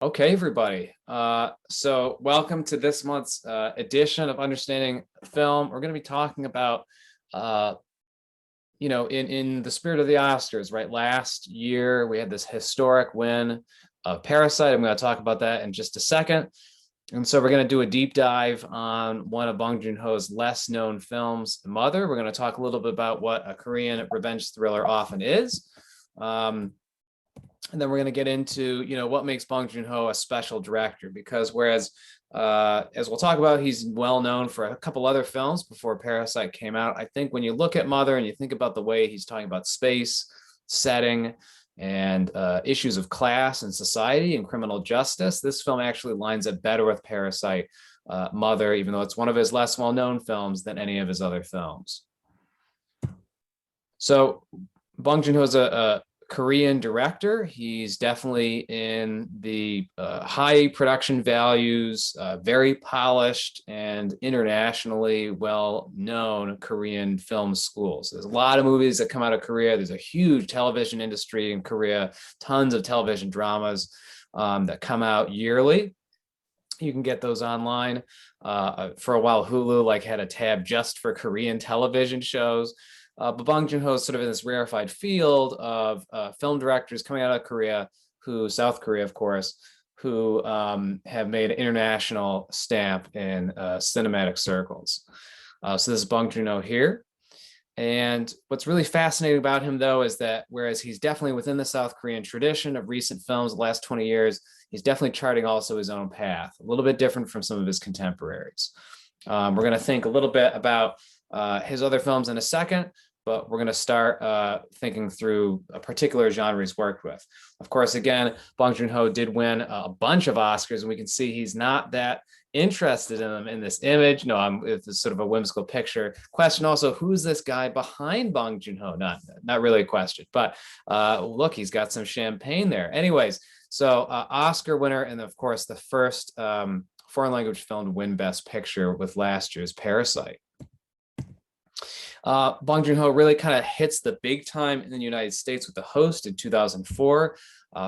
Okay, everybody. So welcome to this month's edition of Understanding Film. We're going to be talking about, in the spirit of the Oscars, right? Last year, we had this historic win of Parasite. I'm going to talk about that in just a second. And so we're going to do a deep dive on one of Bong Joon-ho's less known films, Mother. We're going to talk a little bit about what a Korean revenge thriller often is. And then we're going to get into, what makes Bong Joon-ho a special director, because whereas, as we'll talk about, he's well known for a couple other films before Parasite came out. I think when you look at Mother and you think about the way he's talking about space, setting, and issues of class and society and criminal justice, this film actually lines up better with Parasite, Mother, even though it's one of his less well-known films than any of his other films. So Bong Joon-ho is a Korean director. He's definitely in the high production values, very polished and internationally well-known Korean film schools. There's a lot of movies that come out of Korea. There's a huge television industry in Korea, tons of television dramas that come out yearly. You can get those online. For a while, Hulu had a tab just for Korean television shows. But Bong Joon-ho is sort of in this rarefied field of film directors coming out of Korea, South Korea, of course, who have made an international stamp in cinematic circles. So this is Bong Joon-ho here. And what's really fascinating about him, though, is that whereas he's definitely within the South Korean tradition of recent films the last 20 years, he's definitely charting also his own path, a little bit different from some of his contemporaries. We're going to think a little bit about his other films in a second, but we're going to start thinking through a particular genre he's worked with. Of course, again, Bong Joon-ho did win a bunch of Oscars, and we can see he's not that interested in them in this image. No, it's sort of a whimsical picture. Question also, who's this guy behind Bong Joon-ho? Not really a question, but look, he's got some champagne there. Anyways, so Oscar winner, and of course, the first foreign language film to win Best Picture with last year's Parasite. Bong Joon-ho really kind of hits the big time in the United States with The Host in 2004.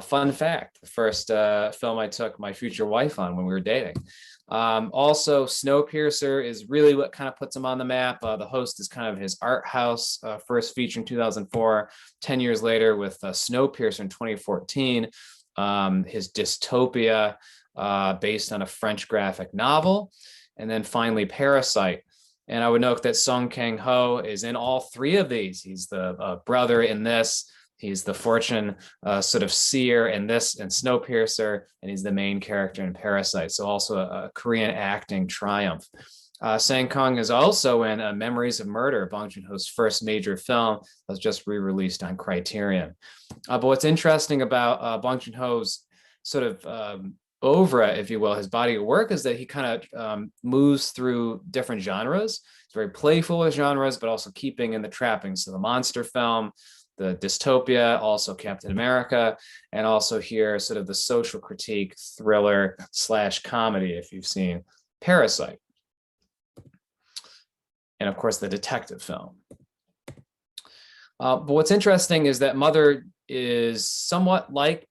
Fun fact, the first film I took my future wife on when we were dating. Also, Snowpiercer is really what kind of puts him on the map. The Host is kind of his art house first feature in 2004. 10 years later with Snowpiercer in 2014, his dystopia based on a French graphic novel. And then finally, Parasite. And I would note that Song Kang-ho is in all three of these. He's the brother in this. He's the fortune sort of seer in this and Snowpiercer, and he's the main character in Parasite. So also a Korean acting triumph. Sang Kang is also in Memories of Murder, Bong Joon-ho's first major film that was just re-released on Criterion. But what's interesting about Bong Joon-ho's sort of oeuvre, if you will, his body of work, is that he kind of moves through different genres. He's very playful with genres, but also keeping in the trappings. So the monster film, the dystopia, also Captain America, and also here sort of the social critique thriller / comedy, if you've seen Parasite. And of course, the detective film. But what's interesting is that Mother is somewhat like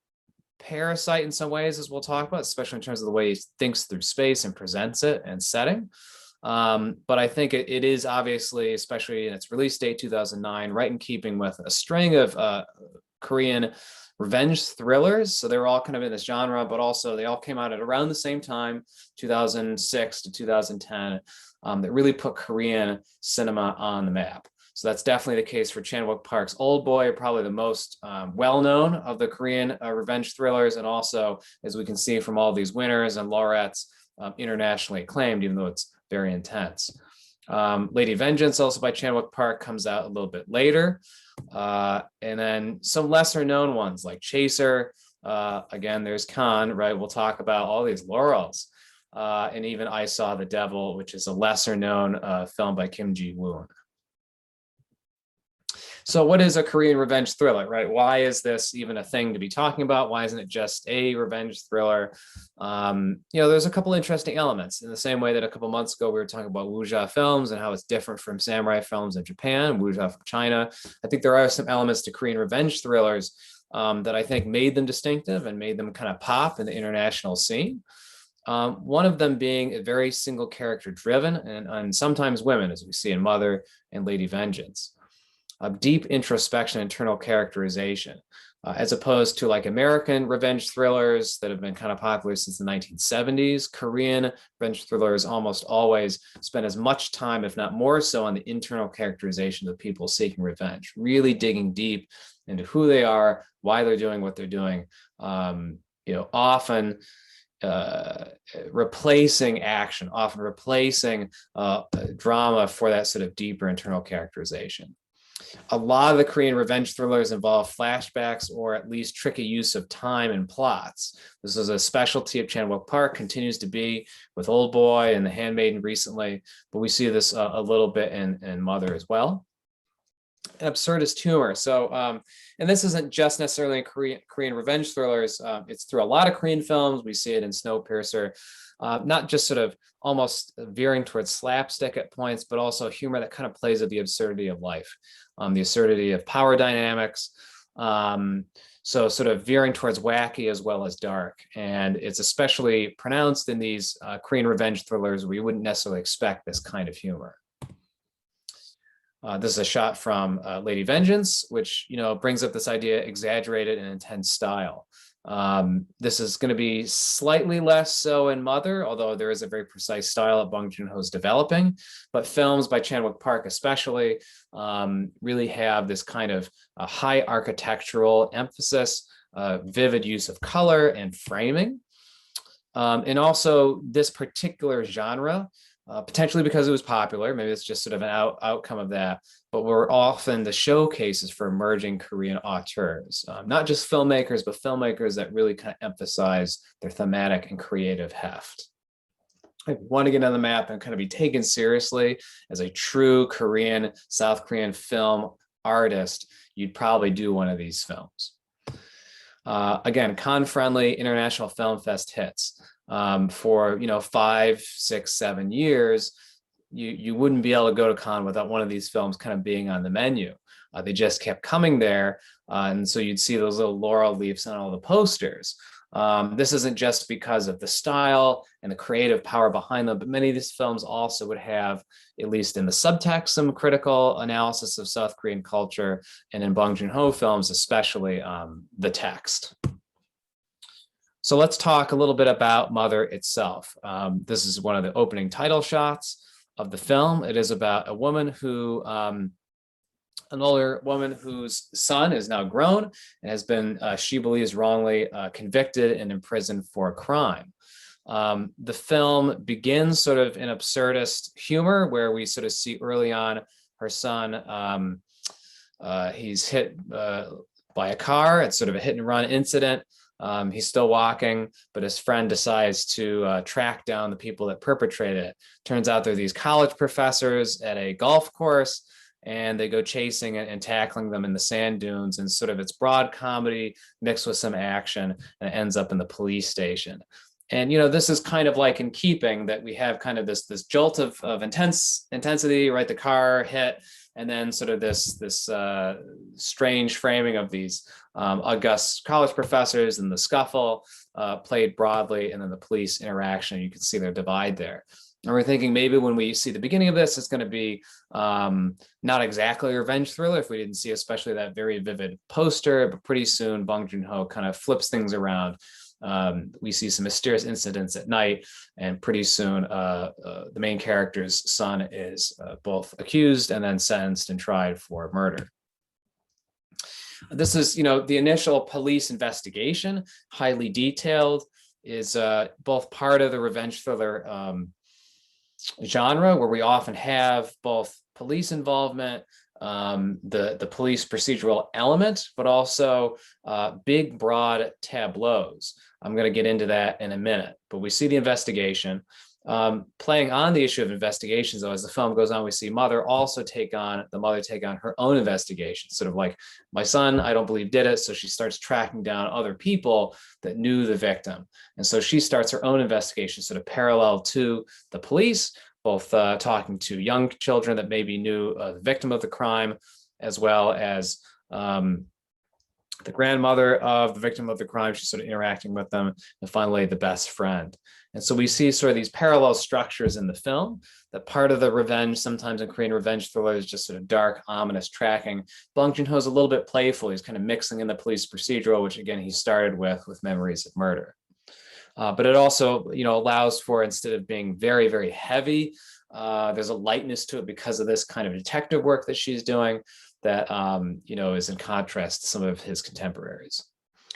Parasite in some ways, as we'll talk about, especially in terms of the way he thinks through space and presents it and setting. But I think it is obviously, especially in its release date, 2009, right in keeping with a string of Korean revenge thrillers. So they were all kind of in this genre, but also they all came out at around the same time, 2006 to 2010, that really put Korean cinema on the map. So that's definitely the case for Chan-wook Park's Old Boy, probably the most well-known of the Korean revenge thrillers. And also, as we can see from all these winners and laureates, internationally acclaimed, even though it's very intense. Lady Vengeance, also by Chan-wook Park, comes out a little bit later. And then some lesser known ones like Chaser. Again, there's Khan, right? We'll talk about all these laurels. And even I Saw the Devil, which is a lesser known film by Kim Ji-woon. So what is a Korean revenge thriller, right? Why is this even a thing to be talking about? Why isn't it just a revenge thriller? There's a couple interesting elements in the same way that a couple months ago we were talking about wuxia films and how it's different from samurai films in Japan, wuxia from China. I think there are some elements to Korean revenge thrillers that I think made them distinctive and made them kind of pop in the international scene. One of them being a very single character driven and sometimes women, as we see in Mother and Lady Vengeance. Deep introspection, internal characterization, as opposed to like American revenge thrillers that have been kind of popular since the 1970s. Korean revenge thrillers almost always spend as much time, if not more so, on the internal characterization of people seeking revenge, really digging deep into who they are, why they're doing what they're doing. Often replacing action, often replacing drama for that sort of deeper internal characterization. A lot of the Korean revenge thrillers involve flashbacks or at least tricky use of time and plots. This is a specialty of Chan-wook Park, continues to be with Old Boy and The Handmaiden recently, but we see this a little bit in Mother as well. Absurdist humor. So, and this isn't just necessarily in Korean revenge thrillers. It's through a lot of Korean films. We see it in Snowpiercer, not just sort of almost veering towards slapstick at points, but also humor that kind of plays with the absurdity of life, the absurdity of power dynamics. So sort of veering towards wacky as well as dark. And it's especially pronounced in these Korean revenge thrillers where you wouldn't necessarily expect this kind of humor. This is a shot from Lady Vengeance, which brings up this idea exaggerated and intense style. This is going to be slightly less so in Mother, although there is a very precise style that Bong Joon-ho is developing. But films by Chan-wook Park especially really have this kind of high architectural emphasis, vivid use of color and framing. And also this particular genre, potentially because it was popular, maybe it's just sort of an outcome of that, but we're often the showcases for emerging Korean auteurs, not just filmmakers, but filmmakers that really kind of emphasize their thematic and creative heft. If you want to get on the map and kind of be taken seriously as a true Korean, South Korean film artist, you'd probably do one of these films. Again, Cannes-friendly International Film Fest hits. For 5, 6, 7 years, you wouldn't be able to go to Cannes without one of these films kind of being on the menu. They just kept coming there, and so you'd see those little laurel leaves on all the posters. This isn't just because of the style and the creative power behind them, but many of these films also would have, at least in the subtext, some critical analysis of South Korean culture, and in Bong Joon-ho films, especially the text. So let's talk a little bit about Mother itself. This is one of the opening title shots of the film. It is about a woman who, an older woman whose son is now grown and has been, she believes, wrongly convicted and imprisoned for a crime. The film begins sort of in absurdist humor where we sort of see early on her son, he's hit by a car. It's sort of a hit and run incident. He's still walking, but his friend decides to track down the people that perpetrated it. Turns out they're these college professors at a golf course, and they go chasing and tackling them in the sand dunes, and sort of it's broad comedy mixed with some action, and it ends up in the police station. And this is kind of like in keeping that we have kind of this jolt of intensity, right? The car hit, and then sort of this strange framing of these august college professors and the scuffle played broadly, and then the police interaction. You can see their divide there. And we're thinking maybe when we see the beginning of this, it's going to be not exactly a revenge thriller if we didn't see especially that very vivid poster, but pretty soon Bong Joon-ho kind of flips things around. We see some mysterious incidents at night, and pretty soon the main character's son is both accused and then sentenced and tried for murder. This is, the initial police investigation, highly detailed, is both part of the revenge thriller genre, where we often have both police involvement, the police procedural element, but also big, broad tableaus. I'm going to get into that in a minute, but we see the investigation. Playing on the issue of investigations, though, as the film goes on, we see the mother take on her own investigation, sort of like, my son, I don't believe, did it. So she starts tracking down other people that knew the victim. And so she starts her own investigation, sort of parallel to the police, both talking to young children that maybe knew the victim of the crime, as well as the grandmother of the victim of the crime, she's sort of interacting with them, and finally the best friend. And so we see sort of these parallel structures in the film, that part of the revenge, sometimes in Korean revenge thrillers, is just sort of dark, ominous tracking. Bong Joon-ho is a little bit playful. He's kind of mixing in the police procedural, which again, he started with Memories of Murder. But it also, allows for, instead of being very, very heavy, there's a lightness to it because of this kind of detective work that she's doing that, is in contrast to some of his contemporaries.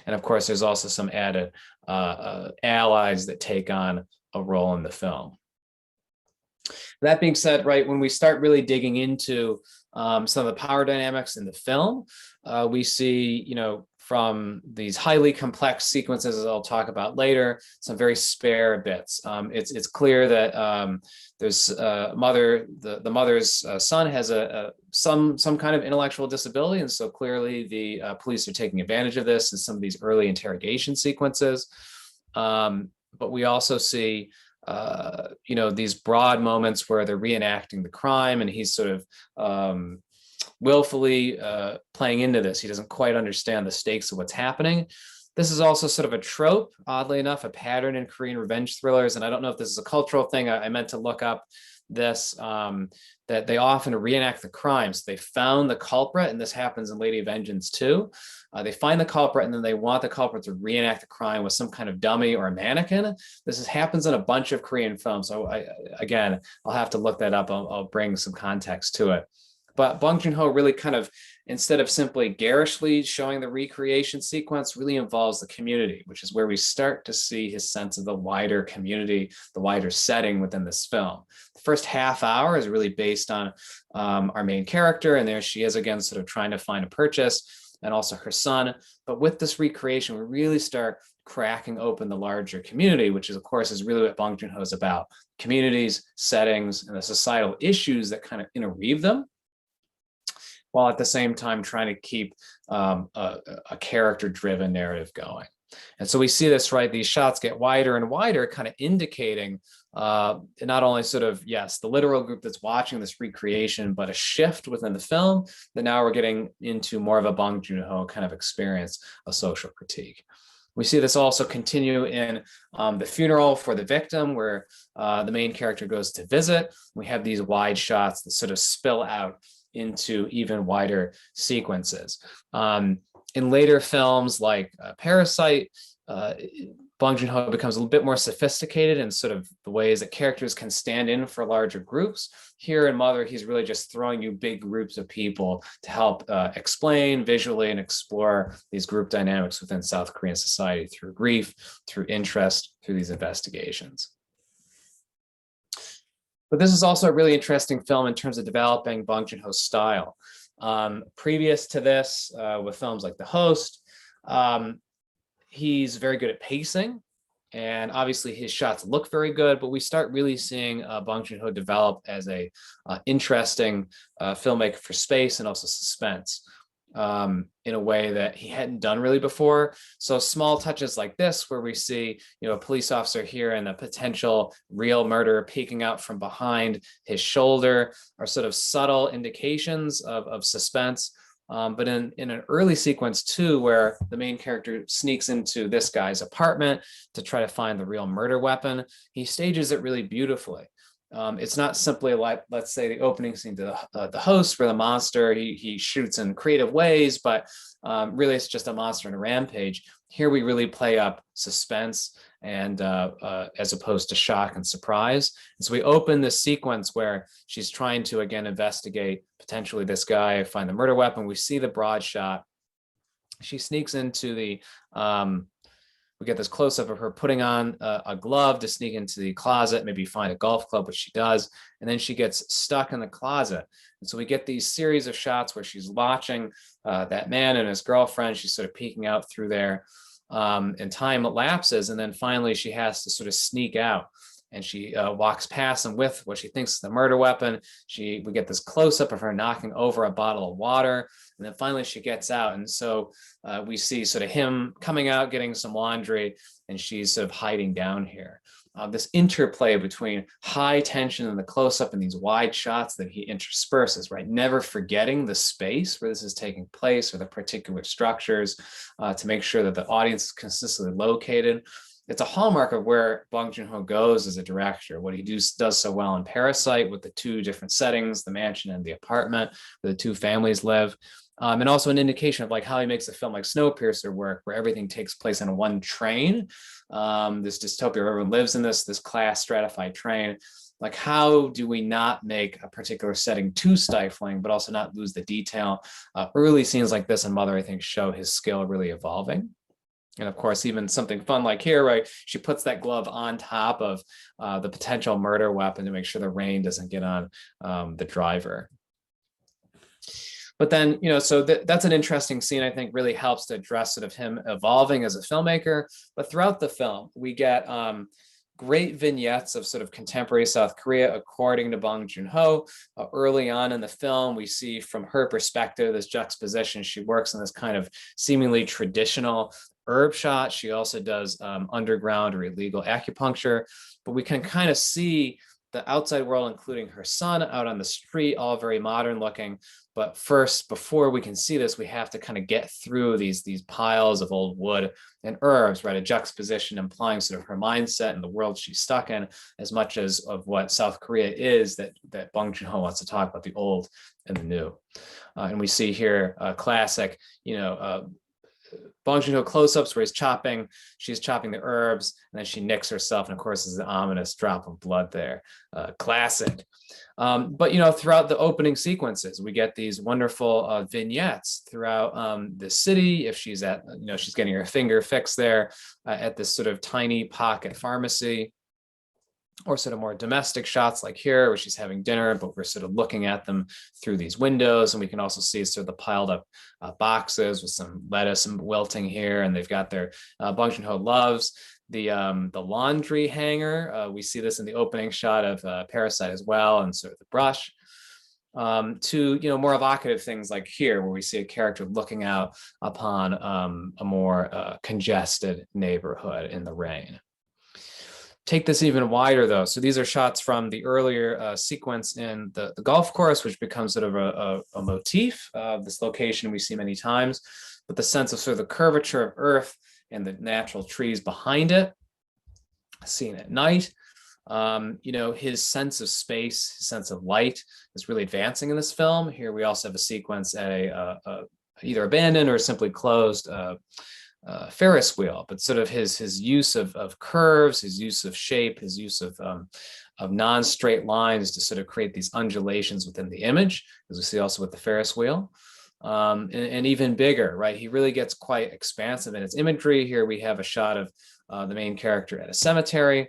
And of course, there's also some added allies that take on a role in the film. That being said, right, when we start really digging into some of the power dynamics in the film, we see, from these highly complex sequences, as I'll talk about later, some very spare bits. It's clear that there's the mother's son has some kind of intellectual disability, and so clearly the police are taking advantage of this in some of these early interrogation sequences. But we also see these broad moments where they're reenacting the crime, and he's sort of willfully playing into this. He doesn't quite understand the stakes of what's happening. This is also sort of a trope, oddly enough, a pattern in Korean revenge thrillers. And I don't know if this is a cultural thing. I meant to look up this, that they often reenact the crimes. They found the culprit, and this happens in Lady of Vengeance too. They find the culprit, and then they want the culprit to reenact the crime with some kind of dummy or a mannequin. Happens in a bunch of Korean films. So I'll have to look that up. I'll bring some context to it. But Bong Joon-ho really kind of, instead of simply garishly showing the recreation sequence, really involves the community, which is where we start to see his sense of the wider community, the wider setting within this film. The first half hour is really based on our main character, and there she is again, sort of trying to find a purchase, and also her son. But with this recreation, we really start cracking open the larger community, which is, of course, is really what Bong Joon-ho is about. Communities, settings, and the societal issues that kind of interweave them, while at the same time trying to keep a character-driven narrative going. And so we see this, right? These shots get wider and wider, kind of indicating not only sort of, yes, the literal group that's watching this recreation, but a shift within the film that now we're getting into more of a Bong Joon-ho kind of experience, a social critique. We see this also continue in the funeral for the victim, where the main character goes to visit. We have these wide shots that sort of spill out into even wider sequences. In later films like Parasite, Bong Joon-ho becomes a little bit more sophisticated in sort of the ways that characters can stand in for larger groups. Here in Mother, he's really just throwing you big groups of people to help explain visually and explore these group dynamics within South Korean society through grief, through interest, through these investigations. But this is also a really interesting film in terms of developing Bong Joon-ho's style. Previous to this, with films like The Host, he's very good at pacing, and obviously his shots look very good, but we start really seeing Bong Joon-ho develop as a interesting filmmaker for space and also suspense, in a way that he hadn't done really before. So small touches like this, where we see, a police officer here and a potential real murder peeking out from behind his shoulder, are sort of subtle indications of suspense. But in an early sequence too, where the main character sneaks into this guy's apartment to try to find the real murder weapon, he stages it really beautifully. It's not simply like, let's say, the opening scene to the Host, where the monster, he shoots in creative ways, but really it's just a monster in a rampage. Here we really play up suspense, and as opposed to shock and surprise. And so we open this sequence where she's trying to, again, investigate potentially this guy, find the murder weapon. We see the broad shot. She sneaks into the we get this close-up of her putting on a glove to sneak into the closet, maybe find a golf club, which she does, and then she gets stuck in the closet. And so we get these series of shots where she's watching that man and his girlfriend. She's sort of peeking out through there, and time elapses, and then finally she has to sort of sneak out. And she walks past him with what she thinks is the murder weapon. We get this close-up of her knocking over a bottle of water, and then finally she gets out. And so we see sort of him coming out, getting some laundry, and she's sort of hiding down here. this interplay between high tension and the close-up and these wide shots that he intersperses, right? Never forgetting the space where this is taking place or the particular structures to make sure that the audience is consistently located. It's a hallmark of where Bong Joon-ho goes as a director. What he does so well in Parasite with the two different settings, the mansion and the apartment where the two families live. And also an indication of like how he makes a film like Snowpiercer work, where everything takes place on one train. This dystopia where everyone lives in this class stratified train. Like, how do we not make a particular setting too stifling, but also not lose the detail? Early scenes like this in Mother, I think, show his skill really evolving. And of course, even something fun like here, right? She puts that glove on top of the potential murder weapon to make sure the rain doesn't get on the driver. But then, so that's an interesting scene, I think really helps to address sort of him evolving as a filmmaker. But throughout the film, we get great vignettes of sort of contemporary South Korea, according to Bong Joon-ho. Early on in the film, we see from her perspective, this juxtaposition. She works in this kind of seemingly traditional herb shot. She also does underground or illegal acupuncture, but we can kind of see the outside world, including her son out on the street, all very modern looking. But first, before we can see this, we have to kind of get through these piles of old wood and herbs, right? A juxtaposition implying sort of her mindset and the world she's stuck in, as much as of what South Korea is that Bong Joon-ho wants to talk about, the old and the new. And we see here a classic, Bong Joon-ho close-ups where she's chopping the herbs, and then she nicks herself, and of course there's an ominous drop of blood there. Classic. But throughout the opening sequences, we get these wonderful vignettes throughout the city. If she's at, she's getting her finger fixed there at this sort of tiny pocket pharmacy, or sort of more domestic shots like here where she's having dinner, but we're sort of looking at them through these windows. And we can also see sort of the piled up boxes with some lettuce and wilting here. And they've got their Bong Joon-ho loves the laundry hanger. We see this in the opening shot of Parasite as well, and sort of the brush. To more evocative things like here, where we see a character looking out upon a more congested neighborhood in the rain. Take this even wider though. So these are shots from the earlier sequence in the golf course, which becomes sort of a motif of this location we see many times, but the sense of sort of the curvature of earth and the natural trees behind it, seen at night. His sense of space, his sense of light is really advancing in this film. Here we also have a sequence at a either abandoned or simply closed Ferris wheel, but sort of his use of curves, his use of shape, his use of non-straight lines to sort of create these undulations within the image, as we see also with the Ferris wheel. And even bigger, right? He really gets quite expansive in its imagery. Here we have a shot of the main character at a cemetery.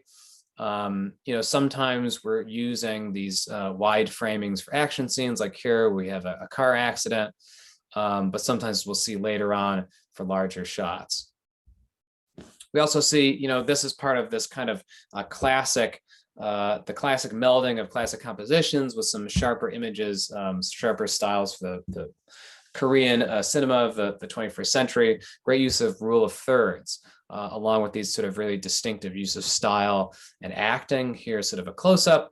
Sometimes we're using these wide framings for action scenes, like here we have a car accident, but sometimes we'll see later on for larger shots. We also see, this is part of this kind of classic, the classic melding of classic compositions with some sharper images, sharper styles for the Korean cinema of the 21st century. Great use of rule of thirds, along with these sort of really distinctive use of style and acting. Here's sort of a close-up.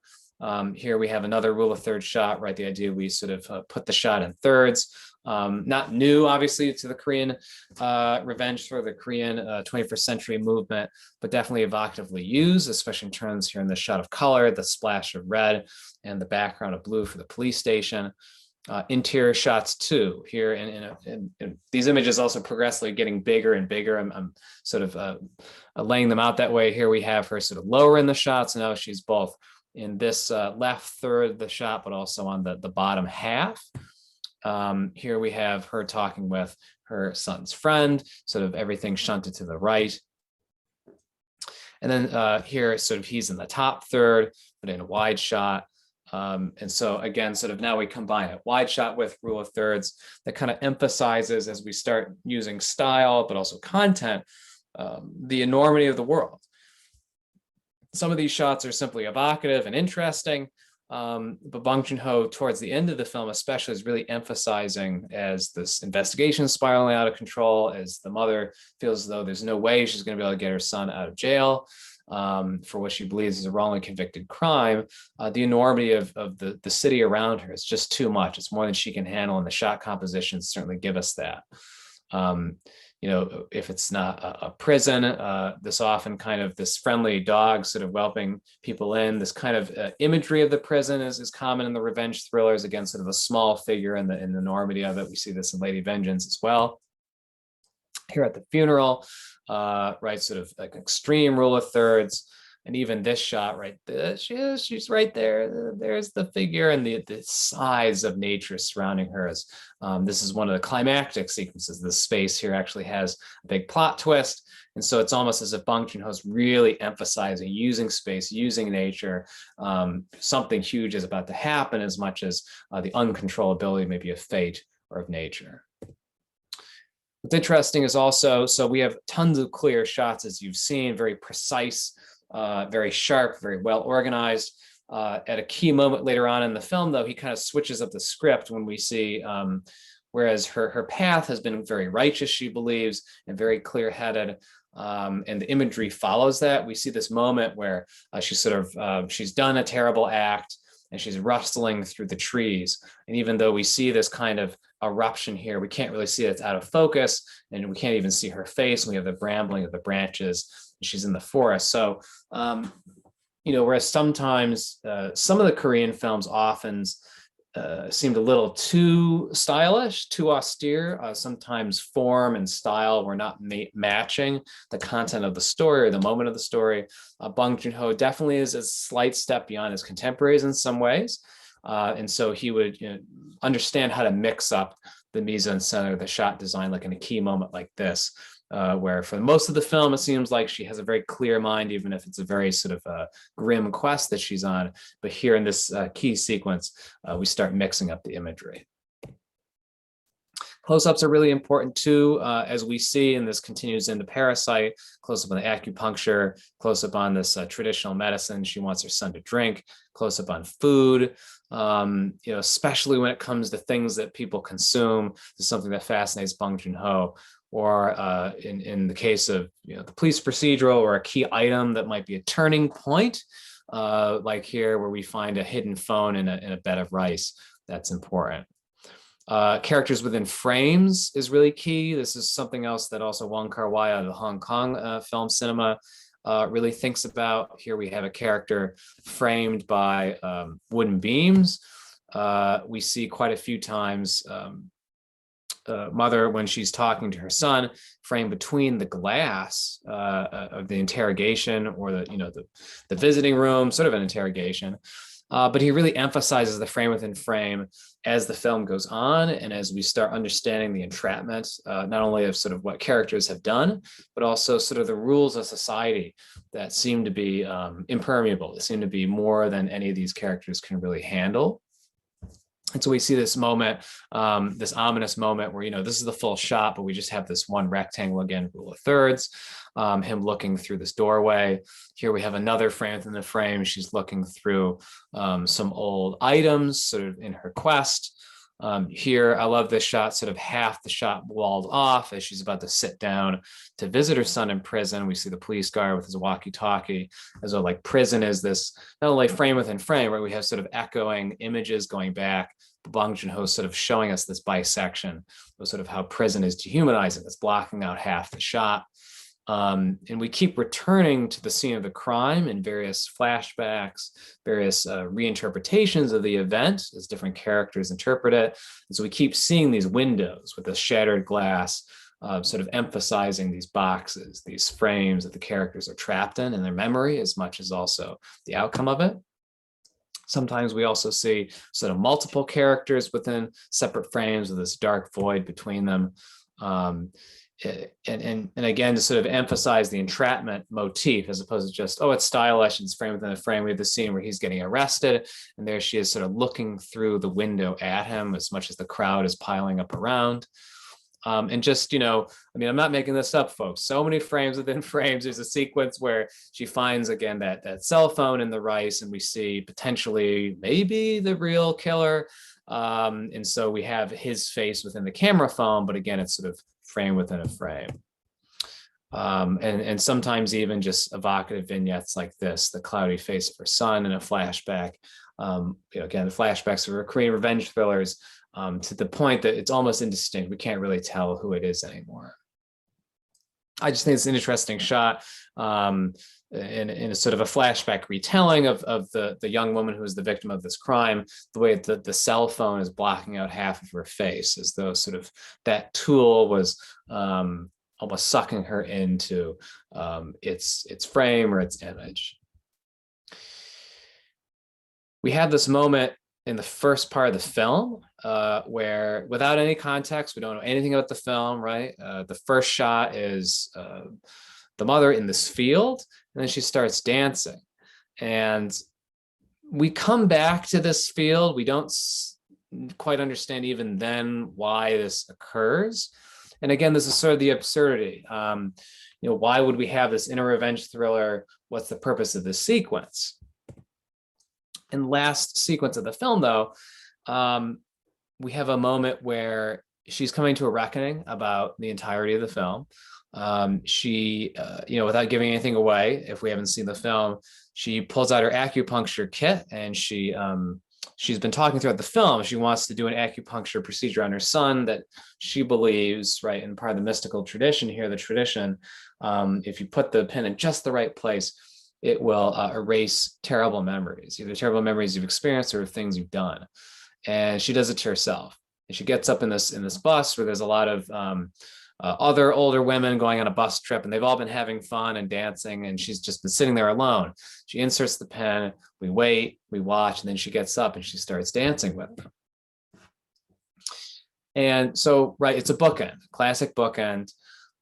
Here we have another rule of thirds shot, right? The idea we sort of put the shot in thirds. Not new, obviously, to the Korean revenge for the Korean 21st century movement, but definitely evocatively used, especially in terms here in the shot of color, the splash of red and the background of blue for the police station. Interior shots too. Here in these images also progressively getting bigger and bigger. I'm sort of laying them out that way. Here we have her sort of lower in the shots. Now she's both in this left third of the shot, but also on the bottom half. Here we have her talking with her son's friend, sort of everything shunted to the right. And then here, sort of he's in the top third, but in a wide shot. And so again, sort of now we combine a wide shot with rule of thirds that kind of emphasizes, as we start using style, but also content, the enormity of the world. Some of these shots are simply evocative and interesting, but Bong Joon-ho, towards the end of the film especially, is really emphasizing, as this investigation is spiraling out of control, as the mother feels as though there's no way she's going to be able to get her son out of jail, for what she believes is a wrongly convicted crime, the enormity of the city around her is just too much. It's more than she can handle, and the shot compositions certainly give us that. You know, if it's not a prison, this often kind of this friendly dog sort of whelping people in, this kind of imagery of the prison is common in the revenge thrillers, again, sort of a small figure in the enormity of it. We see this in Lady Vengeance as well. Here at the funeral, right, sort of like extreme rule of thirds. And even this shot right there, she's right there. There's the figure, and the size of nature surrounding her. This is one of the climactic sequences. The space here actually has a big plot twist. And so it's almost as if Bong Joon-ho is really emphasizing using space, using nature. Something huge is about to happen, as much as the uncontrollability maybe of fate or of nature. What's interesting is also, so we have tons of clear shots, as you've seen, very precise, very sharp, very well organized. At a key moment later on in the film, though, he kind of switches up the script when we see, whereas her path has been very righteous, she believes, and very clear-headed, and the imagery follows that. We see this moment where she's done a terrible act, and she's rustling through the trees. And even though we see this kind of eruption here, we can't really see it. It's out of focus, and we can't even see her face. We have the brambling of the branches. She's in the forest. So, you know, whereas sometimes some of the Korean films often seemed a little too stylish, too austere. Sometimes form and style were not matching the content of the story or the moment of the story. Bong Joon-ho definitely is a slight step beyond his contemporaries in some ways. And so he would, you know, understand how to mix up the mise-en-scène or the shot design, like in a key moment like this, where for most of the film, it seems like she has a very clear mind, even if it's a very sort of grim quest that she's on. But here in this key sequence, we start mixing up the imagery. Close-ups are really important too, as we see, and this continues into Parasite, close-up on the acupuncture, close-up on this traditional medicine she wants her son to drink, close-up on food, you know, especially when it comes to things that people consume. This is something that fascinates Bong Joon-ho. Or in the case of, you know, the police procedural, or a key item that might be a turning point, like here where we find a hidden phone in a bed of rice. That's important. Characters within frames is really key. This is something else that also Wong Kar-wai out of Hong Kong film cinema really thinks about. Here we have a character framed by wooden beams. We see quite a few times mother, when she's talking to her son, framed between the glass of the interrogation, or the visiting room, sort of an interrogation. But he really emphasizes the frame within frame as the film goes on, and as we start understanding the entrapment, not only of sort of what characters have done, but also sort of the rules of society that seem to be impermeable. They seem to be more than any of these characters can really handle. And so we see this moment, this ominous moment where, you know, this is the full shot, but we just have this one rectangle, again, rule of thirds, him looking through this doorway. Here we have another frame within the frame. She's looking through some old items, sort of in her quest. Here, I love this shot, sort of half the shot walled off as she's about to sit down to visit her son in prison. We see the police guard with his walkie-talkie, as though like prison is this, not only frame within frame, right? We have sort of echoing images going back. Bong Joon-ho sort of showing us this bisection of sort of how prison is dehumanizing. It's blocking out half the shot. And we keep returning to the scene of the crime in various flashbacks, various reinterpretations of the event as different characters interpret it. And so we keep seeing these windows with the shattered glass, sort of emphasizing these boxes, these frames that the characters are trapped in their memory, as much as also the outcome of it. Sometimes we also see sort of multiple characters within separate frames with this dark void between them. And again, to sort of emphasize the entrapment motif, as opposed to just, oh, it's stylish, it's framed within a frame. We have the scene where he's getting arrested, and there she is sort of looking through the window at him, as much as the crowd is piling up around. And just, you know, I mean, I'm not making this up, folks. So many frames within frames. There's a sequence where she finds, again, that cell phone in the rice, and we see potentially maybe the real killer. And so we have his face within the camera phone, but again, it's sort of frame within a frame. And sometimes even just evocative vignettes like this, the cloudy face of her son in a flashback. Again, the flashbacks of Korean revenge thrillers, to the point that it's almost indistinct. We can't really tell who it is anymore. I just think it's an interesting shot, in a sort of a flashback retelling of the young woman who is the victim of this crime, the way that the cell phone is blocking out half of her face, as though sort of that tool was almost sucking her into its frame or its image. We have this moment in the first part of the film where, without any context, we don't know anything about the film, right? The first shot is the mother in this field, and then she starts dancing. And we come back to this field. We don't quite understand even then why this occurs. And again, this is sort of the absurdity. Why would we have this inner revenge thriller? What's the purpose of this sequence? And last sequence of the film, though, we have a moment where she's coming to a reckoning about the entirety of the film. She, without giving anything away, if we haven't seen the film, she pulls out her acupuncture kit, and she's been talking throughout the film. She wants to do an acupuncture procedure on her son that she believes, right, in part of the mystical tradition here, the tradition, if you put the pin in just the right place, it will erase terrible memories, either terrible memories you've experienced or things you've done. And she does it to herself. And she gets up in this bus where there's a lot of other older women going on a bus trip, and they've all been having fun and dancing, and she's just been sitting there alone. She inserts the pen, we wait, we watch, and then she gets up and she starts dancing with them. And so, right, it's a bookend, classic bookend.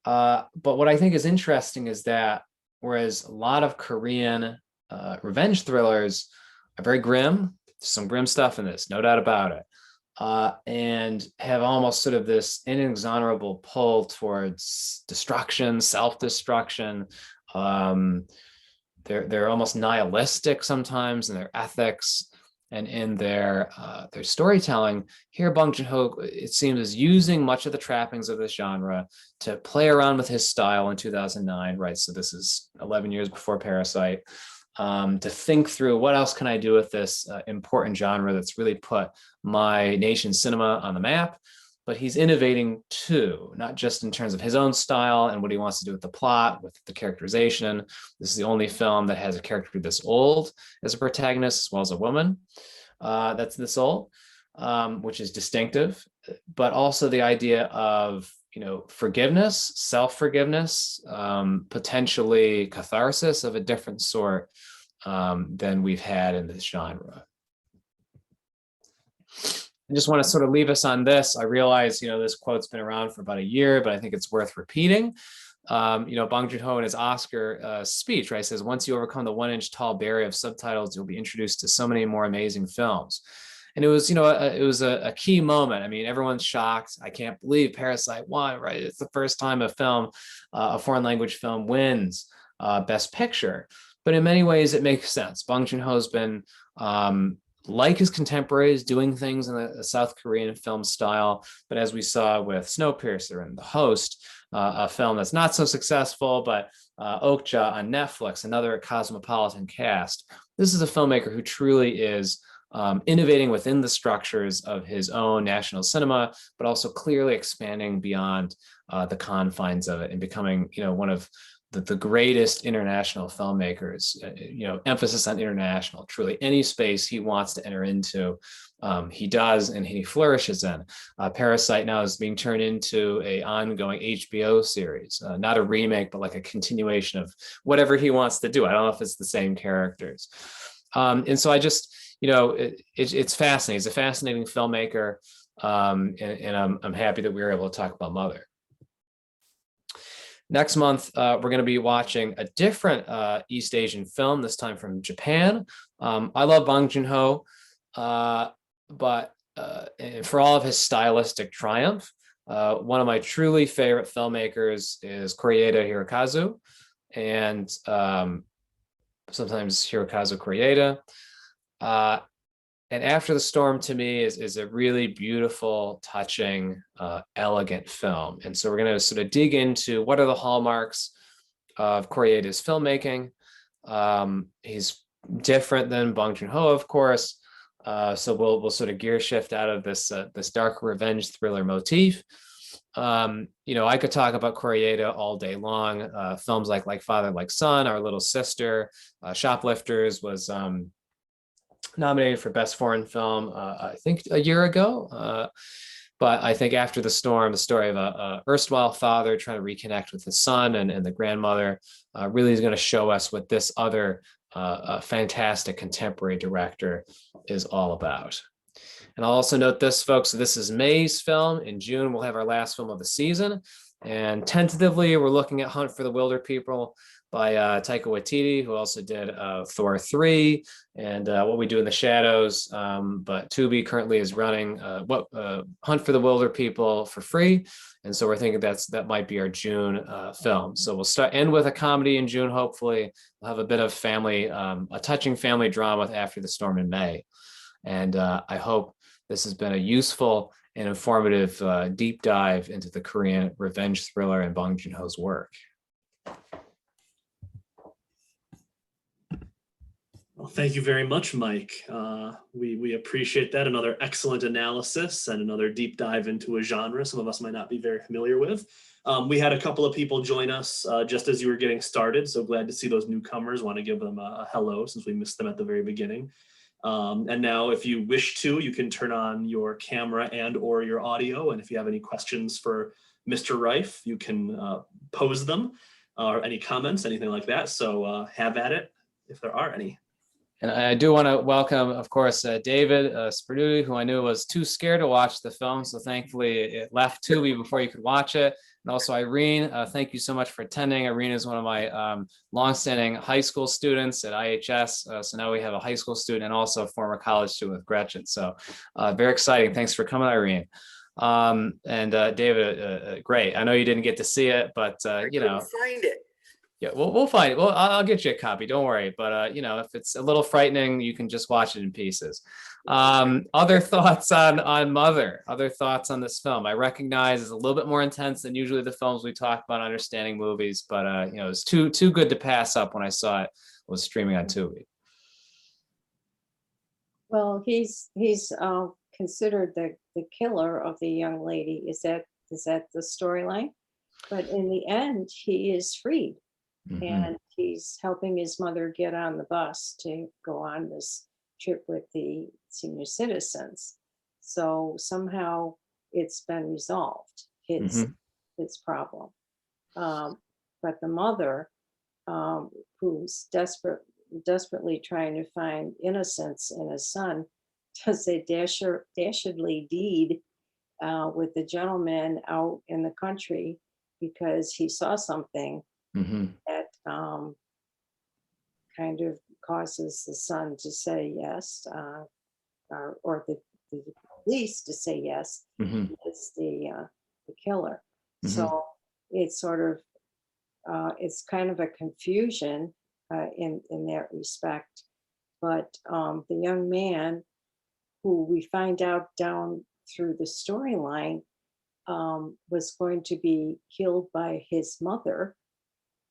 But what I think is interesting is that whereas a lot of Korean revenge thrillers are very grim, there's some grim stuff in this, no doubt about it, and have almost sort of this inexorable pull towards destruction, self-destruction. They're almost nihilistic sometimes in their ethics and in their storytelling. Here, Bong Joon-ho, it seems, is using much of the trappings of this genre to play around with his style in 2009, right? So this is 11 years before Parasite, to think through what else can I do with this important genre that's really put my nation's cinema on the map. But he's innovating too, not just in terms of his own style and what he wants to do with the plot, with the characterization. This is the only film that has a character this old as a protagonist, as well as a woman that's this old, which is distinctive. But also the idea of, forgiveness, self-forgiveness, potentially catharsis of a different sort than we've had in this genre. I just want to sort of leave us on this. I realize, this quote's been around for about a year, but I think it's worth repeating. Bong Joon-ho in his Oscar speech, right, says, once you overcome the 1-inch tall barrier of subtitles, you'll be introduced to so many more amazing films. And it was, it was a key moment. I mean, everyone's shocked. I can't believe Parasite won, right? It's the first time a film, a foreign language film, wins Best Picture. But in many ways, it makes sense. Bong Joon-ho's been, like his contemporaries, doing things in the South Korean film style. But as we saw with Snowpiercer and The Host, a film that's not so successful, but Okja on Netflix, another cosmopolitan cast. This is a filmmaker who truly is innovating within the structures of his own national cinema, but also clearly expanding beyond the confines of it and becoming, one of the greatest international filmmakers. Emphasis on international. Truly, any space he wants to enter into, he does, and he flourishes in. Parasite now is being turned into an ongoing HBO series, not a remake, but like a continuation of whatever he wants to do. I don't know if it's the same characters. And so I just, it's fascinating. He's a fascinating filmmaker, and I'm happy that we were able to talk about Mother. Next month, we're going to be watching a different East Asian film, this time from Japan. I love Bong Joon-ho, but for all of his stylistic triumph, one of my truly favorite filmmakers is Koreeda Hirokazu, and sometimes Hirokazu Koreeda. And After the Storm, to me, is a really beautiful, touching, elegant film. And so we're going to sort of dig into what are the hallmarks of Koreeda's filmmaking. He's different than Bong Joon-ho, of course. So we'll sort of gear shift out of this dark revenge thriller motif. I could talk about Koreeda all day long. Films like Father Like Son, Our Little Sister, Shoplifters was nominated for Best Foreign Film, I think a year ago. But I think After the Storm, the story of a erstwhile father trying to reconnect with his son and the grandmother, really is going to show us what this other fantastic contemporary director is all about. And I'll also note this, folks, so this is May's film. In June, we'll have our last film of the season. And tentatively, we're looking at Hunt for the Wilder People by Taika Waititi, who also did Thor 3 and What We Do in the Shadows. But Tubi currently is running Hunt for the Wilder People for free. And so we're thinking that might be our June film. So we'll end with a comedy in June, hopefully. We'll have a bit of a touching family drama with After the Storm in May. And I hope this has been a useful and informative deep dive into the Korean revenge thriller and Bong Joon-ho's work. Well, thank you very much, Mike. We appreciate that. Another excellent analysis and another deep dive into a genre some of us might not be very familiar with. We had a couple of people join us just as you were getting started, so glad to see those newcomers. Want to give them a hello since we missed them at the very beginning. And now if you wish to, you can turn on your camera and or your audio. And if you have any questions for Mr. Reiff, you can pose them or any comments, anything like that. So have at it if there are any. And I do want to welcome, of course, David Sperduti, who I knew was too scared to watch the film. So thankfully it left Tubi before you could watch it. And also Irene, thank you so much for attending. Irene is one of my longstanding high school students at IHS. So now we have a high school student and also a former college student with Gretchen. So very exciting. Thanks for coming, Irene. And David, great. I know you didn't get to see it, but you know. Find it. Yeah, we'll find it. Well, I'll get you a copy. Don't worry. But if it's a little frightening, you can just watch it in pieces. Other thoughts on Mother? Other thoughts on this film? I recognize it's a little bit more intense than usually the films we talk about understanding movies, but it was too good to pass up when I saw it was streaming on Tubi. Well, he's considered the killer of the young lady. Is that the storyline? But in the end, he is freed. Mm-hmm. And he's helping his mother get on the bus to go on this trip with the senior citizens. So somehow it's been resolved, his problem. But the mother, who's desperately trying to find innocence in his son, does a dastardly deed with the gentleman out in the country because he saw something that kind of causes the son to say yes, or the police to say yes, it's the killer. So it's sort of it's kind of a confusion in that respect. But the young man, who we find out down through the storyline, was going to be killed by his mother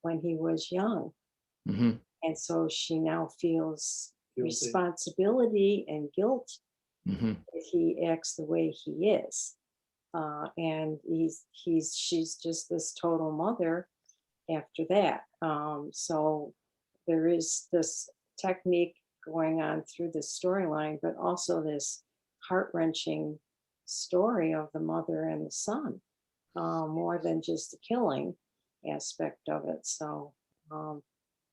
when he was young. And so she now feels responsibility and guilt if he acts the way he is. And she's just this total mother after that. So there is this technique going on through the storyline, but also this heart-wrenching story of the mother and the son, more than just the killing aspect of it. So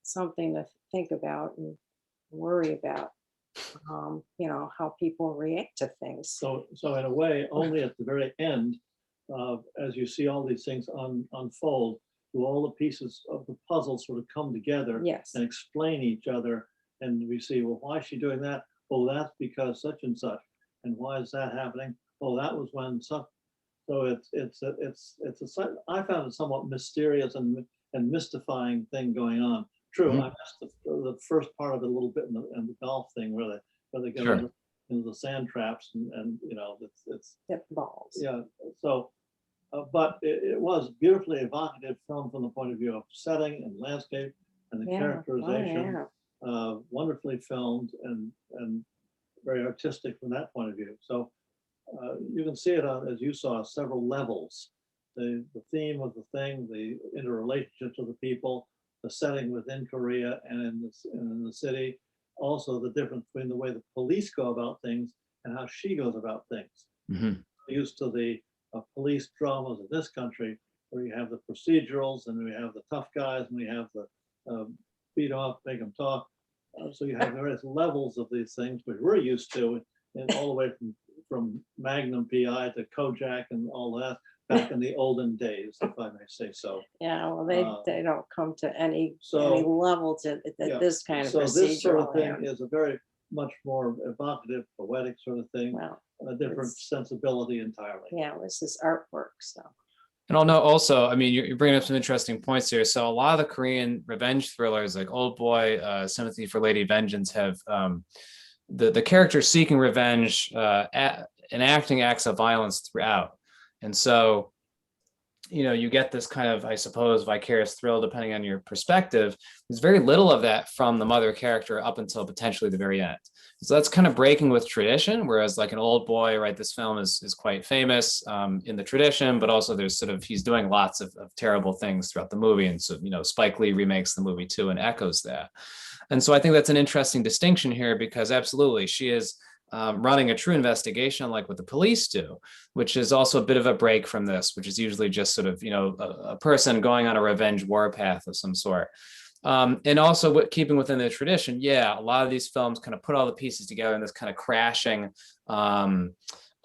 something to think about and worry about, how people react to things. So in a way, only at the very end, as you see all these things unfold, do all the pieces of the puzzle sort of come together and explain each other. And we see, well, why is she doing that? Oh, that's because such and such. And why is that happening? Oh, that was when such. So I found it somewhat mysterious and mystifying thing going on. True, I missed the first part of it a little bit in the golf thing where they get into the sand traps and it's Tip balls. Yeah. So, but it was beautifully evocative film from the point of view of setting and landscape and the characterization. Wonderfully filmed and very artistic from that point of view. So you can see it on, as you saw, several levels. The theme of the thing, the interrelationships of the people, the setting within Korea and in the city, also the difference between the way the police go about things and how she goes about things. Mm-hmm. Used to the police dramas in this country, where you have the procedurals and we have the tough guys and we have the beat off, make them talk. So you have various levels of these things, which we're used to, and all the way from Magnum PI to Kojak and all that back in the olden days, if I may say so. Yeah, well, they don't come to any level to this kind of procedural. So this sort of thing is a very much more evocative, poetic sort of thing, a different sensibility entirely. Yeah, this is artwork stuff. And I'll note also, I mean, you're bringing up some interesting points here. So a lot of the Korean revenge thrillers like Old Boy, Sympathy for Lady Vengeance have the character seeking revenge, enacting acts of violence throughout. And so, you know, you get this kind of, I suppose, vicarious thrill, depending on your perspective. There's very little of that from the mother character up until potentially the very end. So that's kind of breaking with tradition, whereas like an Old Boy, right, this film is quite famous in the tradition, but also there's sort of, he's doing lots of terrible things throughout the movie. And so, you know, Spike Lee remakes the movie too and echoes that. And so I think that's an interesting distinction here, because absolutely she is running a true investigation like what the police do, which is also a bit of a break from this, which is usually just sort of, you know, a person going on a revenge warpath of some sort. And also keeping within the tradition, a lot of these films kind of put all the pieces together in this kind of crashing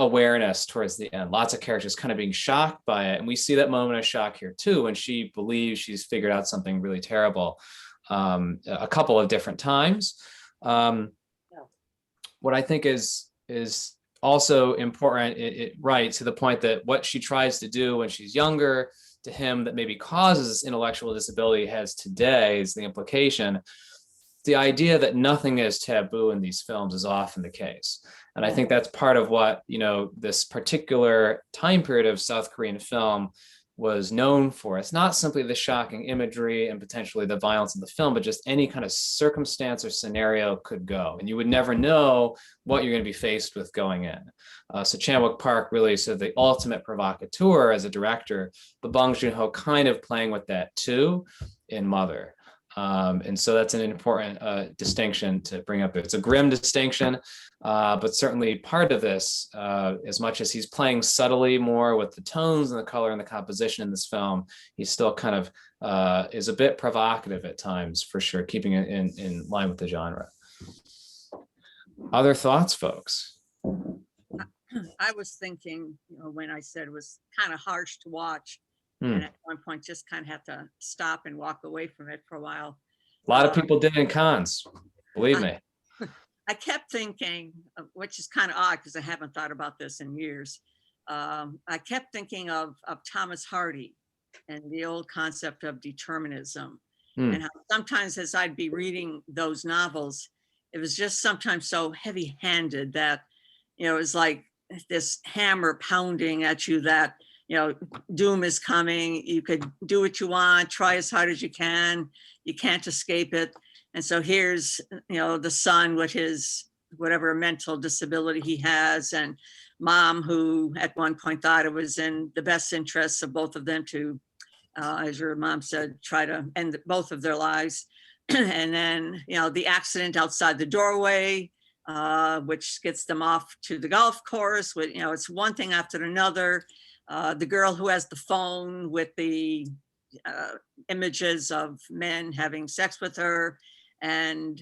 awareness towards the end. Lots of characters kind of being shocked by it. And we see that moment of shock here too, when she believes she's figured out something really terrible a couple of different times. What I think is also important, right, to the point that what she tries to do when she's younger to him that maybe causes intellectual disability has today is the implication. The idea that nothing is taboo in these films is often the case. And I think that's part of what, you know, this particular time period of South Korean film was known for. It's not simply the shocking imagery and potentially the violence in the film, but just any kind of circumstance or scenario could go. And you would never know what you're going to be faced with going in. So Chan-wook Park really is sort of the ultimate provocateur as a director, but Bong Joon-ho kind of playing with that too in Mother. And so that's an important distinction to bring up. It's a grim distinction, but certainly part of this, as much as he's playing subtly more with the tones and the color and the composition in this film, he still kind of is a bit provocative at times, for sure, keeping it in line with the genre. Other thoughts, folks? I was thinking, you know, when I said it was kind of harsh to watch, and at one point just kind of have to stop and walk away from it for a while. A lot of people did in cons, believe me. I kept thinking, which is kind of odd because I haven't thought about this in years. I kept thinking of Thomas Hardy and the old concept of determinism, and how sometimes as I'd be reading those novels, it was just sometimes so heavy-handed that, you know, it was like this hammer pounding at you that, you know, doom is coming. You could do what you want, try as hard as you can. You can't escape it. And so here's, you know, the son with his whatever mental disability he has, and mom who at one point thought it was in the best interests of both of them to, as your mom said, try to end both of their lives. And then, you know, the accident outside the doorway, which gets them off to the golf course. With, you know, it's one thing after another. The girl who has the phone with the images of men having sex with her, and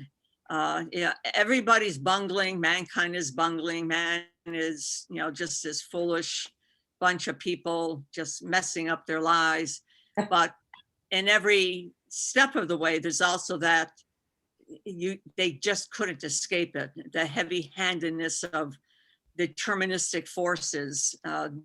yeah, everybody's bungling. Mankind is bungling. Man is, you know, just this foolish bunch of people just messing up their lives. But in every step of the way, there's also that they just couldn't escape it. The heavy-handedness of deterministic forces,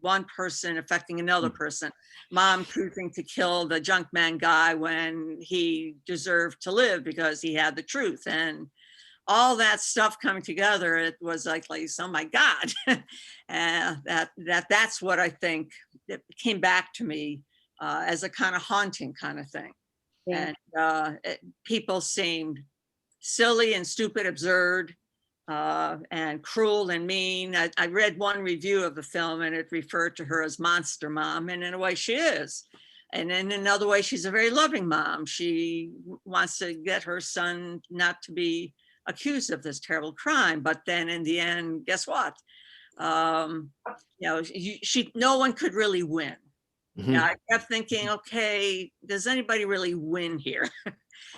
one person affecting another person, mom choosing to kill the junk man guy when he deserved to live because he had the truth, and all that stuff coming together, it was like oh my God. That's what I think it came back to me as a kind of haunting kind of thing. Yeah. And people seemed silly and stupid, absurd, and cruel and mean. I read one review of the film and it referred to her as Monster Mom, and in a way she is. And in another way, she's a very loving mom. She wants to get her son not to be accused of this terrible crime. But then in the end, guess what? No one could really win. Mhm. I kept thinking, okay, does anybody really win here?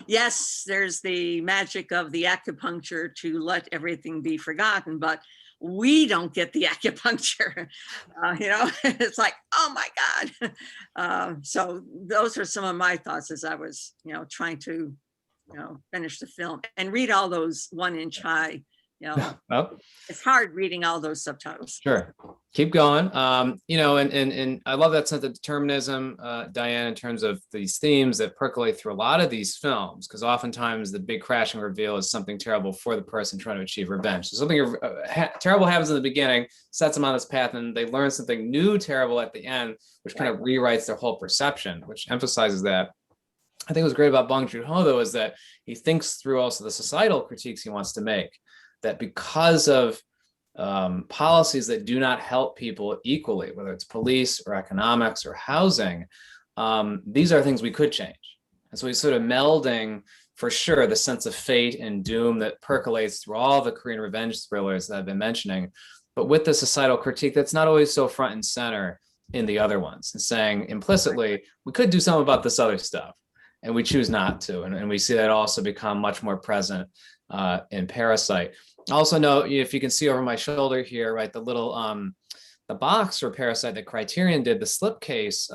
Yes, there's the magic of the acupuncture to let everything be forgotten, but we don't get the acupuncture. It's like, oh my God. So those are some of my thoughts as I was, trying to, finish the film and read all those 1-inch high, Well, it's hard reading all those subtitles. sure. Keep going. And I love that sense of determinism, Diane, in terms of these themes that percolate through a lot of these films, because oftentimes the big crashing reveal is something terrible for the person trying to achieve revenge. So something terrible happens in the beginning, sets them on this path, and they learn something new terrible at the end, which kind of rewrites their whole perception, which emphasizes that. I think what's great about Bong Joon-ho, though, is that he thinks through also the societal critiques he wants to make, that because of policies that do not help people equally, whether it's police or economics or housing, these are things we could change. And so he's sort of melding, for sure, the sense of fate and doom that percolates through all the Korean revenge thrillers that I've been mentioning, but with the societal critique that's not always so front and center in the other ones, and saying implicitly, we could do something about this other stuff, and we choose not to. And we see that also become much more present in Parasite. Also note, if you can see over my shoulder here, right, the little the box for Parasite that Criterion did, the slipcase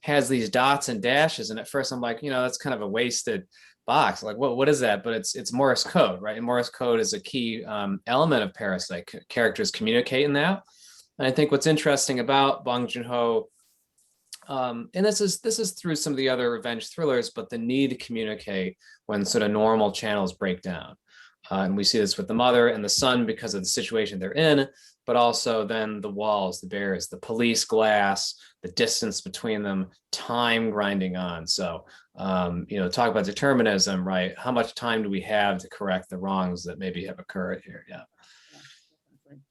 has these dots and dashes, and at first I'm like, that's kind of a wasted box. Like, what is that? But it's Morse code, right? And Morse code is a key element of Parasite. Characters communicate in that. And I think what's interesting about Bong Joon-ho, and this is through some of the other revenge thrillers, but the need to communicate when sort of normal channels break down. And we see this with the mother and the son because of the situation they're in, but also then the walls, the barriers, the police glass, the distance between them, time grinding on. So, talk about determinism, right? How much time do we have to correct the wrongs that maybe have occurred here? Yeah.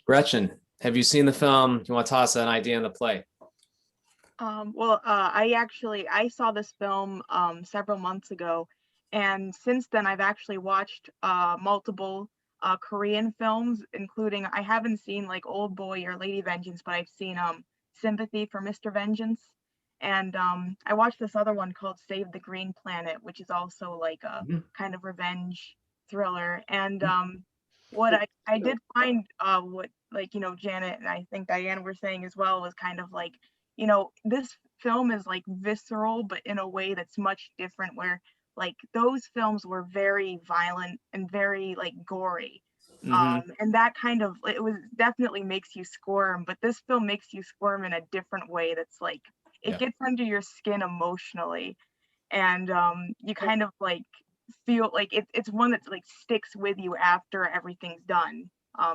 Gretchen, have you seen the film? Do you want to toss an idea on the plate? I saw this film several months ago, and since then I've actually watched multiple Korean films, including, I haven't seen like Old Boy or Lady Vengeance, but I've seen Sympathy for Mr. Vengeance, and I watched this other one called Save the Green Planet, which is also like a kind of revenge thriller. And what I did find, what, like, Janet and I think Diane were saying as well, was kind of like, this film is like visceral, but in a way that's much different, where like those films were very violent and very like gory. And that kind of, it was definitely makes you squirm, but this film makes you squirm in a different way that's like, it gets under your skin emotionally. And you kind of like feel like it's one that like sticks with you after everything's done,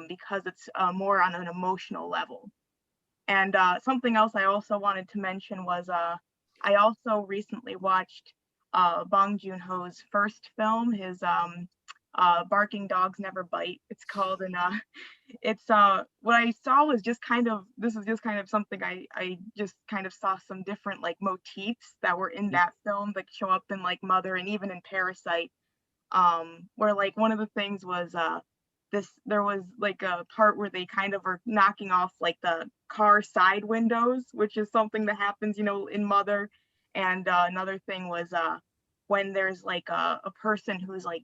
because it's more on an emotional level. And something else I also wanted to mention was I also recently watched Bong Joon-ho's first film, his Barking Dogs Never Bite, it's called. And it's what I saw was just kind of, this is just kind of something I just kind of saw some different like motifs that were in that film that show up in like Mother and even in Parasite, where like one of the things was there was like a part where they kind of are knocking off like the car side windows, which is something that happens, in Mother. And another thing was when there's like a person who's like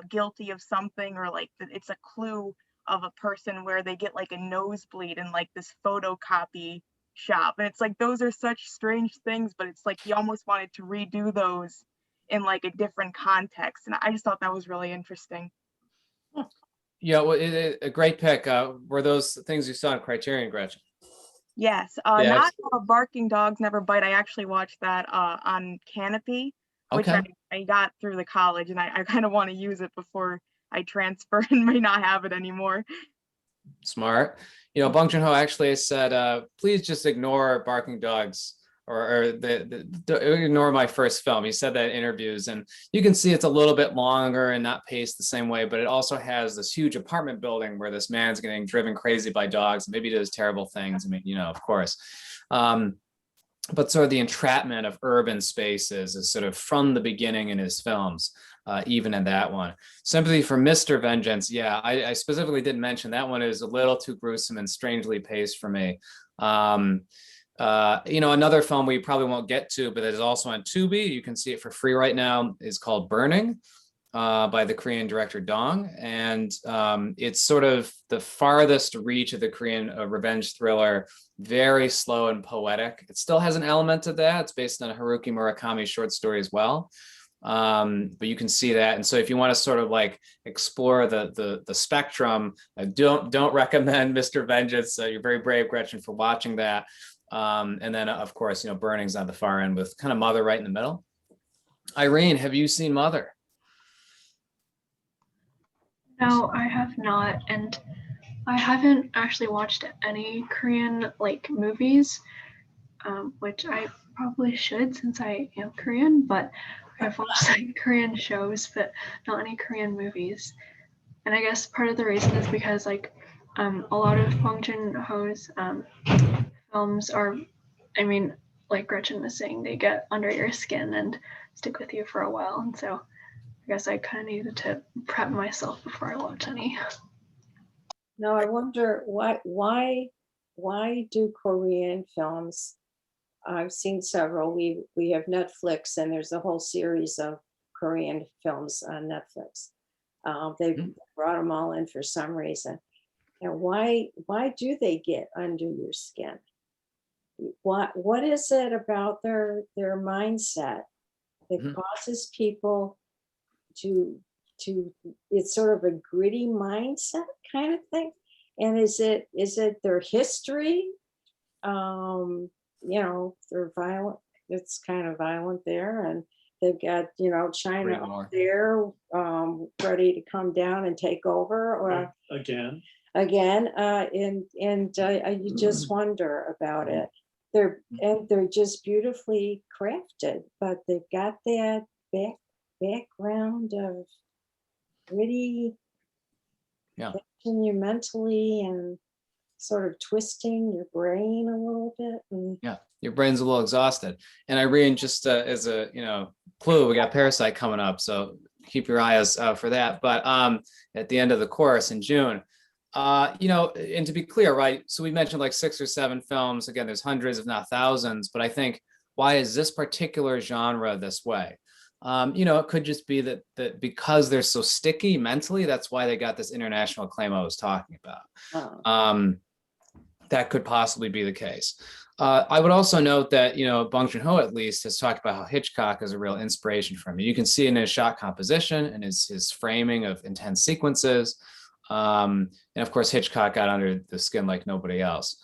guilty of something, or like it's a clue of a person where they get like a nosebleed in like this photocopy shop. And it's like, those are such strange things, but it's like you almost wanted to redo those in like a different context. And I just thought that was really interesting. Yeah, well, a great pick. Were those things you saw in Criterion, Gretchen? Yes, not Barking Dogs Never Bite. I actually watched that on Canopy, which I got through the college, and I kind of want to use it before I transfer and may not have it anymore. Smart. You know, Bong Joon-ho actually said, please just ignore barking dogs, or ignore my first film. He said that in interviews, and you can see it's a little bit longer and not paced the same way, but it also has this huge apartment building where this man's getting driven crazy by dogs. Maybe does terrible things. I mean, you know, of course. But sort of the entrapment of urban spaces is sort of from the beginning in his films, even in that one. Sympathy for Mr. Vengeance. Yeah, I specifically didn't mention that one is a little too gruesome and strangely paced for me. You know, another film we probably won't get to, but it is also on Tubi. You can see it for free right now, is called Burning, by the Korean director Dong. And it's sort of the farthest reach of the Korean revenge thriller, very slow and poetic. It still has an element of that. It's based on a Haruki Murakami short story as well. But you can see that. And so if you want to sort of like explore the spectrum, I don't recommend Mr. Vengeance. You're very brave, Gretchen, for watching that. And then of course, you know, Burning's on the far end with kind of Mother right in the middle. Irene, have you seen Mother? No, I have not, and I haven't actually watched any Korean like movies, which I probably should since I am Korean, but I've watched like Korean shows, but not any Korean movies. And I guess part of the reason is because like a lot of Bong Joon-ho's films are, I mean, like Gretchen was saying, they get under your skin and stick with you for a while, and so I guess I kind of needed to prep myself before I watch any. Now I wonder why do Korean films? I've seen several. We have Netflix, and there's a whole series of Korean films on Netflix. They brought them all in for some reason. And why do they get under your skin? What is it about their mindset that causes people to it's sort of a gritty mindset kind of thing? And is it their history? You know, they're violent. It's kind of violent there, and they've got, you know, China up there ready to come down and take over, or again. You just wonder about it. They're just beautifully crafted, but they've got that background of really touching you mentally and sort of twisting your brain a little bit. And your brain's a little exhausted. And Irene, just as a clue, we got Parasite coming up, so keep your eyes out for that. But at the end of the course in June, and to be clear, right? So we mentioned like 6 or 7 films. Again, there's hundreds, if not thousands. But I think, why is this particular genre this way? It could just be that because they're so sticky mentally, that's why they got this international acclaim I was talking about. That could possibly be the case. I would also note that, Bong Joon-ho at least has talked about how Hitchcock is a real inspiration for him. You can see in his shot composition and his framing of intense sequences. And of course, Hitchcock got under the skin like nobody else.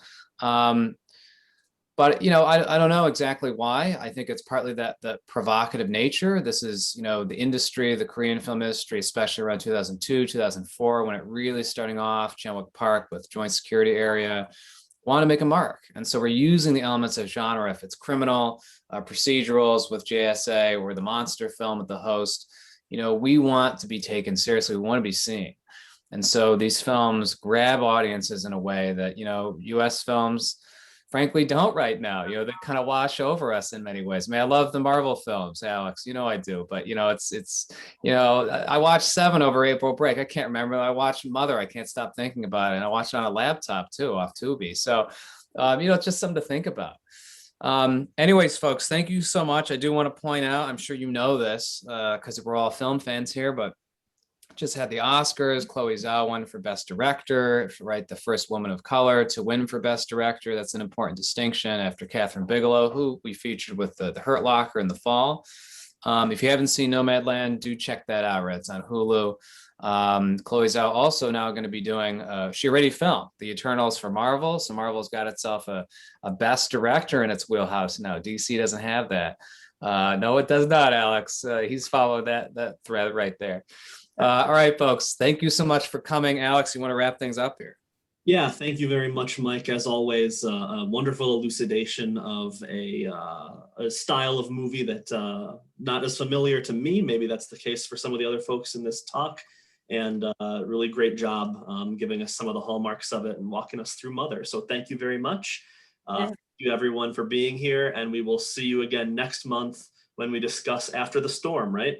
But, I don't know exactly why. I think it's partly that provocative nature. This is, the industry, the Korean film industry, especially around 2002, 2004, when it really starting off, Chan-wook Park with Joint Security Area, want to make a mark. And so we're using the elements of genre, if it's criminal, procedurals with JSA, or the monster film with The Host, we want to be taken seriously. We want to be seen. And so these films grab audiences in a way that, US films, frankly, don't right now. They kind of wash over us in many ways. I mean, I love the Marvel films, Alex. I do. But I watched 7 over April break. I can't remember. I watched Mother. I can't stop thinking about it, and I watched it on a laptop too, off Tubi. So, it's just something to think about. Anyways, folks, thank you so much. I do want to point out, I'm sure you know this because we're all film fans here, but just had the Oscars. Chloe Zhao won for Best Director, right? The first woman of color to win for Best Director. That's an important distinction after Catherine Bigelow, who we featured with the Hurt Locker in the fall. If you haven't seen Nomadland, do check that out. Right? It's on Hulu. Chloe Zhao also now going to be doing, she already filmed The Eternals for Marvel. So Marvel's got itself a Best Director in its wheelhouse now. DC doesn't have that. No, it does not, Alex. He's followed that thread right there. All right, folks. Thank you so much for coming. Alex, you want to wrap things up here? Yeah, thank you very much, Mike. As always, a wonderful elucidation of a style of movie that not as familiar to me. Maybe that's the case for some of the other folks in this talk. And really great job giving us some of the hallmarks of it and walking us through Mother. So thank you very much. Thank you, everyone, for being here. And we will see you again next month when we discuss After the Storm, right?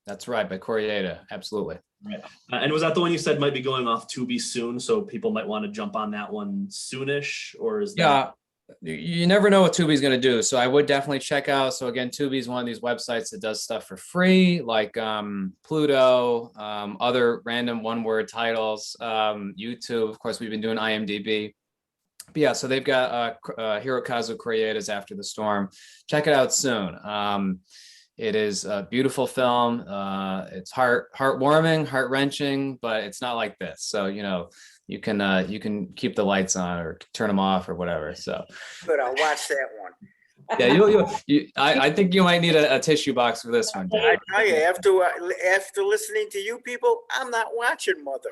That's right, by Koreeda. Absolutely. Right. And was that the one you said might be going off Tubi soon? So people might want to jump on that one soonish, or is that? Yeah, you never know what Tubi's going to do. So I would definitely check out. So again, Tubi is one of these websites that does stuff for free, like Pluto, other random one-word titles, YouTube. Of course, we've been doing IMDb. But yeah, so they've got Hirokazu Koreeda's After the Storm. Check it out soon. It is a beautiful film. It's heartwarming, heart-wrenching, but it's not like this. So, you can keep the lights on or turn them off or whatever. So, But I'll watch that one. Yeah, I think you might need a tissue box for this one, Dave. I tell you, after listening to you people, I'm not watching Mother.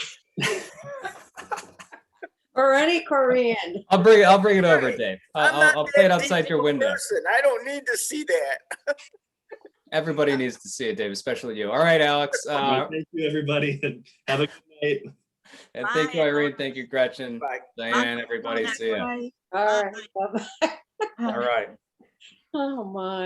Or any Korean. I'll bring it over, Dave. I'll play it that outside deep your of a window. person. I don't need to see that. Everybody needs to see it, Dave, especially you. All right, Alex. Thank you, everybody, and have a good night. And thank you, Irene. Thank you, Gretchen. Bye. Diane, everybody. See ya. Bye. All right. Bye-bye. All right. Oh, my.